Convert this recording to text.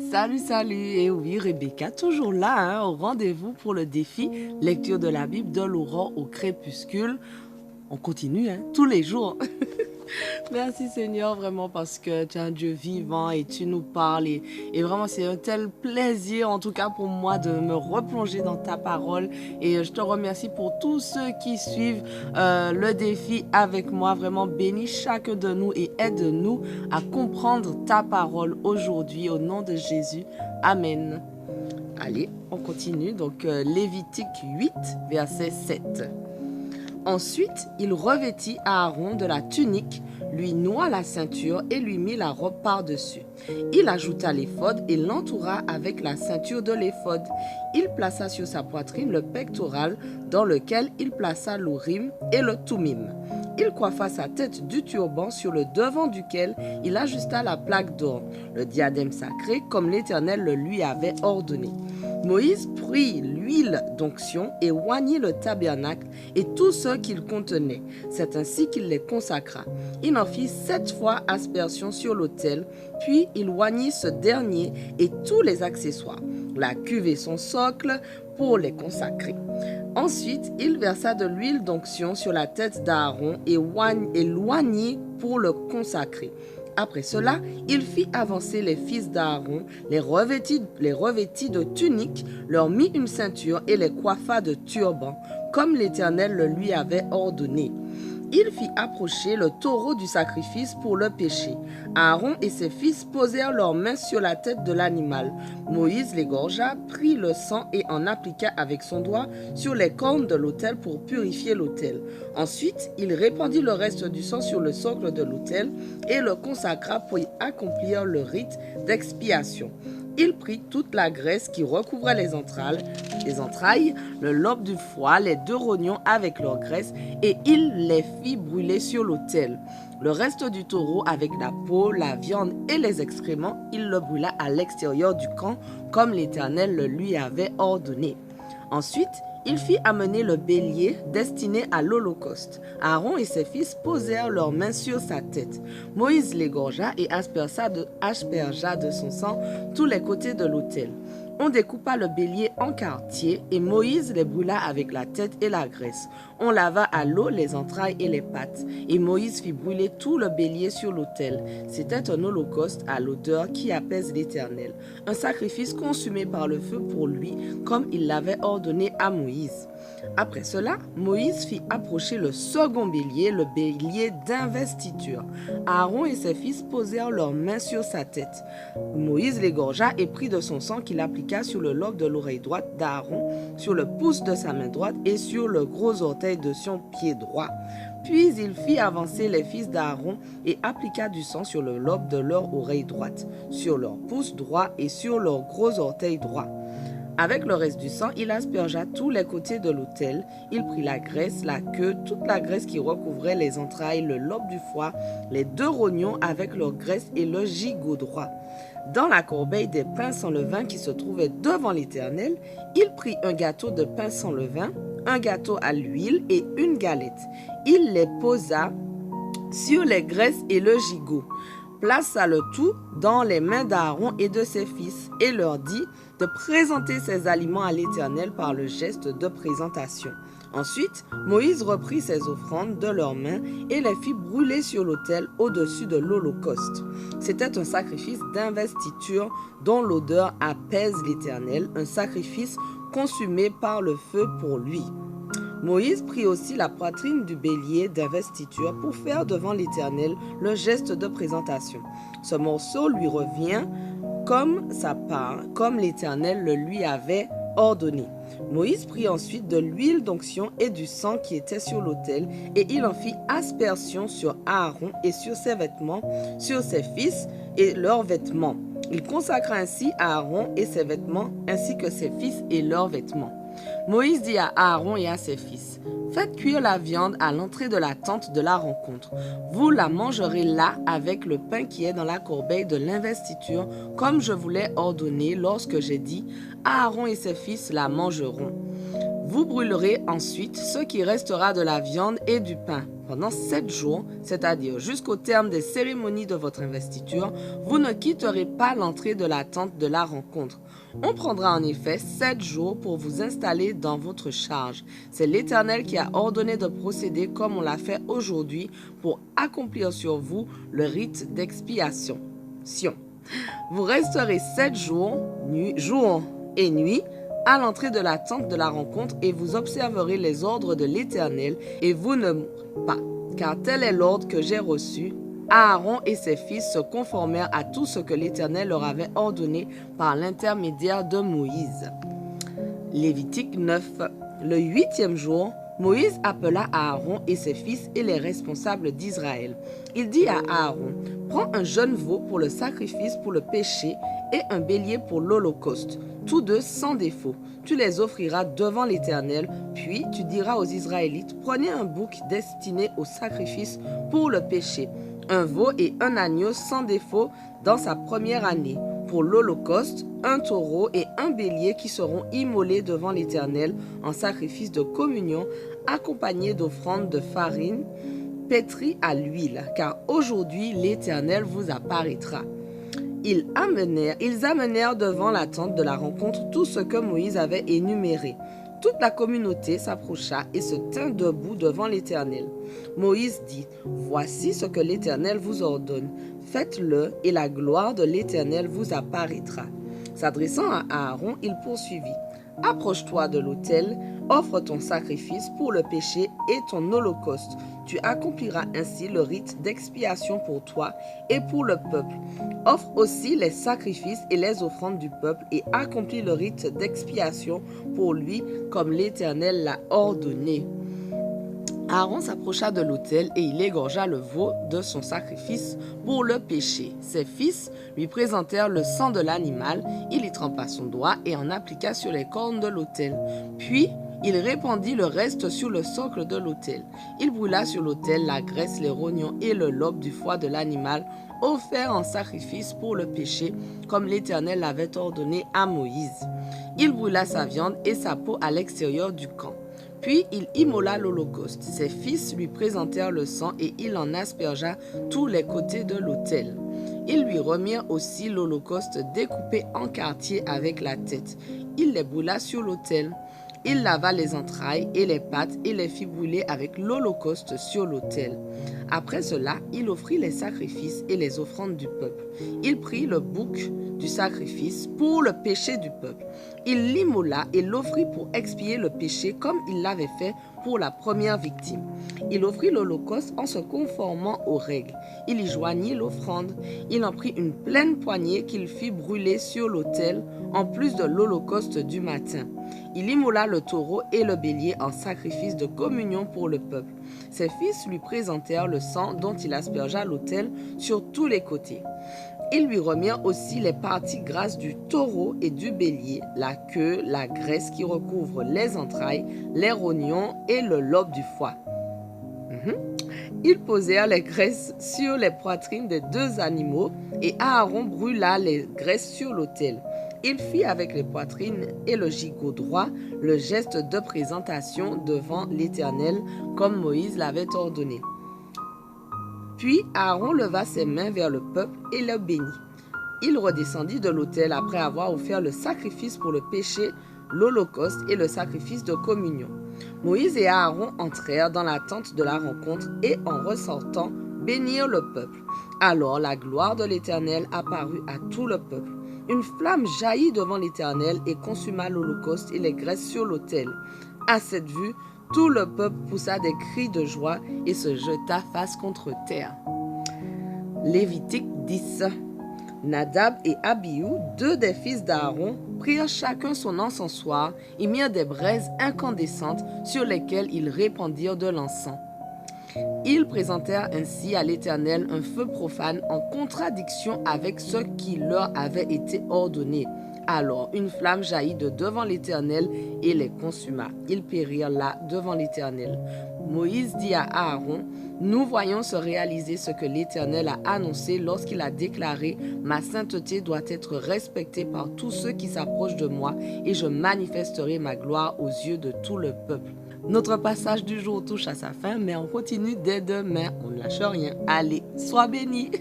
Salut, salut! Et oui, Rebecca, toujours là, hein, au rendez-vous pour le défi lecture de la Bible de l'aurore au crépuscule. On continue, hein, tous les jours. Merci Seigneur, vraiment, parce que tu es un Dieu vivant et tu nous parles. Et vraiment, c'est un tel plaisir, en tout cas pour moi, de me replonger dans ta parole. Et je te remercie pour tous ceux qui suivent le défi avec moi. Vraiment, bénis chacun de nous et aide-nous à comprendre ta parole aujourd'hui. Au nom de Jésus, Amen. Allez, on continue. Donc, Lévitique 8, verset 7. Ensuite, il revêtit Aaron de la tunique, lui noua la ceinture et lui mit la robe par-dessus. Il ajouta l'éphod et l'entoura avec la ceinture de l'éphod. Il plaça sur sa poitrine le pectoral dans lequel il plaça l'urim et le thummim. Il coiffa sa tête du turban sur le devant duquel il ajusta la plaque d'or, le diadème sacré comme l'Éternel le lui avait ordonné. Moïse prit l'huile d'onction et oignit le tabernacle et tout ce qu'il contenait. C'est ainsi qu'il les consacra. Il en fit 7 fois aspersion sur l'autel, puis il oignit ce dernier et tous les accessoires, la cuve et son socle pour les consacrer. Ensuite, il versa de l'huile d'onction sur la tête d'Aaron et l'oignit pour le consacrer. Après cela, il fit avancer les fils d'Aaron, les revêtit de tuniques, leur mit une ceinture et les coiffa de turbans, comme l'Éternel le lui avait ordonné. Il fit approcher le taureau du sacrifice pour le péché. Aaron et ses fils posèrent leurs mains sur la tête de l'animal. Moïse l'égorgea, prit le sang et en appliqua avec son doigt sur les cornes de l'autel pour purifier l'autel. Ensuite, il répandit le reste du sang sur le socle de l'autel et le consacra pour y accomplir le rite d'expiation. Il prit toute la graisse qui recouvrait les entrailles, le lobe du foie, les 2 rognons avec leur graisse, et il les fit brûler sur l'autel. Le reste du taureau avec la peau, la viande et les excréments, il le brûla à l'extérieur du camp, comme l'Éternel le lui avait ordonné. Ensuite, il fit amener le bélier destiné à l'holocauste. Aaron et ses fils posèrent leurs mains sur sa tête. Moïse l'égorgea et aspergea de son sang tous les côtés de l'autel. On découpa le bélier en quartiers et Moïse les brûla avec la tête et la graisse. On lava à l'eau les entrailles et les pattes. Et Moïse fit brûler tout le bélier sur l'autel. C'était un holocauste à l'odeur qui apaise l'Éternel, un sacrifice consumé par le feu pour lui, comme il l'avait ordonné à Moïse. Après cela, Moïse fit approcher le second bélier, le bélier d'investiture. Aaron et ses fils posèrent leurs mains sur sa tête. Moïse l'égorgea et prit de son sang qu'il appliqua sur le lobe de l'oreille droite d'Aaron, sur le pouce de sa main droite et sur le gros orteil de son pied droit. Puis il fit avancer les fils d'Aaron et appliqua du sang sur le lobe de leur oreille droite, sur leur pouce droit et sur leur gros orteil droit. Avec le reste du sang, il aspergea tous les côtés de l'autel. Il prit la graisse, la queue, toute la graisse qui recouvrait les entrailles, le lobe du foie, les 2 rognons avec leur graisse et le gigot droit. Dans la corbeille des pains sans levain qui se trouvait devant l'Éternel, il prit un gâteau de pain sans levain, un gâteau à l'huile et une galette. Il les posa sur les graisses et le gigot, plaça le tout dans les mains d'Aaron et de ses fils et leur dit de présenter ces aliments à l'Éternel par le geste de présentation. Ensuite, Moïse reprit ces offrandes de leurs mains et les fit brûler sur l'autel au-dessus de l'holocauste. C'était un sacrifice d'investiture dont l'odeur apaise l'Éternel, un sacrifice consumé par le feu pour lui. Moïse prit aussi la poitrine du bélier d'investiture pour faire devant l'Éternel le geste de présentation. Ce morceau lui revient comme sa part, comme l'Éternel le lui avait ordonné. Moïse prit ensuite de l'huile d'onction et du sang qui était sur l'autel, et il en fit aspersion sur Aaron et sur ses vêtements, sur ses fils et leurs vêtements. Il consacra ainsi Aaron et ses vêtements, ainsi que ses fils et leurs vêtements. Moïse dit à Aaron et à ses fils, « Faites cuire la viande à l'entrée de la tente de la rencontre. Vous la mangerez là avec le pain qui est dans la corbeille de l'investiture, comme je vous l'ai ordonné lorsque j'ai dit, Aaron et ses fils la mangeront. Vous brûlerez ensuite ce qui restera de la viande et du pain. Pendant 7 jours, c'est-à-dire jusqu'au terme des cérémonies de votre investiture, vous ne quitterez pas l'entrée de la tente de la rencontre. On prendra en effet 7 jours pour vous installer dans votre charge. C'est l'Éternel qui a ordonné de procéder comme on l'a fait aujourd'hui pour accomplir sur vous le rite d'expiation. Vous resterez 7 jours, jour et nuit, à l'entrée de la tente de la rencontre et vous observerez les ordres de l'Éternel et vous ne mourrez pas. Car tel est l'ordre que j'ai reçu. Aaron et ses fils se conformèrent à tout ce que l'Éternel leur avait ordonné par l'intermédiaire de Moïse. Lévitique 9. Le 8e jour, Moïse appela Aaron et ses fils et les responsables d'Israël. Il dit à Aaron, « Prends un jeune veau pour le sacrifice pour le péché et un bélier pour l'holocauste, tous deux sans défaut. Tu les offriras devant l'Éternel, puis tu diras aux Israélites, prenez un bouc destiné au sacrifice pour le péché, un veau et un agneau sans défaut dans sa première année. Pour l'holocauste, un taureau et un bélier qui seront immolés devant l'Éternel en sacrifice de communion, accompagnés d'offrandes de farine pétrie à l'huile, car aujourd'hui l'Éternel vous apparaîtra. » Ils amenèrent devant la tente de la rencontre tout ce que Moïse avait énuméré. Toute la communauté s'approcha et se tint debout devant l'Éternel. Moïse dit, « Voici ce que l'Éternel vous ordonne. Faites-le et la gloire de l'Éternel vous apparaîtra. » S'adressant à Aaron, il poursuivit, « Approche-toi de l'autel, offre ton sacrifice pour le péché et ton holocauste. Tu accompliras ainsi le rite d'expiation pour toi et pour le peuple. Offre aussi les sacrifices et les offrandes du peuple et accomplis le rite d'expiation pour lui comme l'Éternel l'a ordonné. » Aaron s'approcha de l'autel et il égorgea le veau de son sacrifice pour le péché. Ses fils lui présentèrent le sang de l'animal, il y trempa son doigt et en appliqua sur les cornes de l'autel. Puis, il répandit le reste sur le socle de l'autel. Il brûla sur l'autel la graisse, les rognons et le lobe du foie de l'animal, offert en sacrifice pour le péché, comme l'Éternel l'avait ordonné à Moïse. Il brûla sa viande et sa peau à l'extérieur du camp. Puis il immola l'holocauste. Ses fils lui présentèrent le sang et il en aspergea tous les côtés de l'autel. Ils lui remirent aussi l'holocauste découpé en quartiers avec la tête. Il les brûla sur l'autel. Il lava les entrailles et les pattes et les fit brûler avec l'holocauste sur l'autel. Après cela, il offrit les sacrifices et les offrandes du peuple. Il prit le bouc du sacrifice pour le péché du peuple. Il l'immola et l'offrit pour expier le péché comme il l'avait fait pour la première victime. Il offrit l'holocauste en se conformant aux règles. Il y joignit l'offrande. Il en prit une pleine poignée qu'il fit brûler sur l'autel, en plus de l'holocauste du matin. Il immola le taureau et le bélier en sacrifice de communion pour le peuple. Ses fils lui présentèrent le sang dont il aspergea l'autel sur tous les côtés. Ils lui remirent aussi les parties grasses du taureau et du bélier, la queue, la graisse qui recouvre les entrailles, les rognons et le lobe du foie. Ils posèrent les graisses sur les poitrines des deux animaux et Aaron brûla les graisses sur l'autel. Il fit avec les poitrines et le gigot droit le geste de présentation devant l'Éternel comme Moïse l'avait ordonné. Puis Aaron leva ses mains vers le peuple et le bénit. Il redescendit de l'autel après avoir offert le sacrifice pour le péché, l'holocauste et le sacrifice de communion. Moïse et Aaron entrèrent dans la tente de la rencontre et en ressortant, bénirent le peuple. Alors la gloire de l'Éternel apparut à tout le peuple. Une flamme jaillit devant l'Éternel et consuma l'holocauste et les graisses sur l'autel. À cette vue, tout le peuple poussa des cris de joie et se jeta face contre terre. Lévitique 10. Nadab et Abihu, deux des fils d'Aaron, prirent chacun son encensoir et mirent des braises incandescentes sur lesquelles ils répandirent de l'encens. Ils présentèrent ainsi à l'Éternel un feu profane en contradiction avec ce qui leur avait été ordonné. Alors une flamme jaillit de devant l'Éternel et les consuma. Ils périrent là devant l'Éternel. Moïse dit à Aaron, « Nous voyons se réaliser ce que l'Éternel a annoncé lorsqu'il a déclaré « Ma sainteté doit être respectée par tous ceux qui s'approchent de moi et je manifesterai ma gloire aux yeux de tout le peuple. » Notre passage du jour touche à sa fin, mais on continue dès demain. On ne lâche rien. Allez, sois bénis!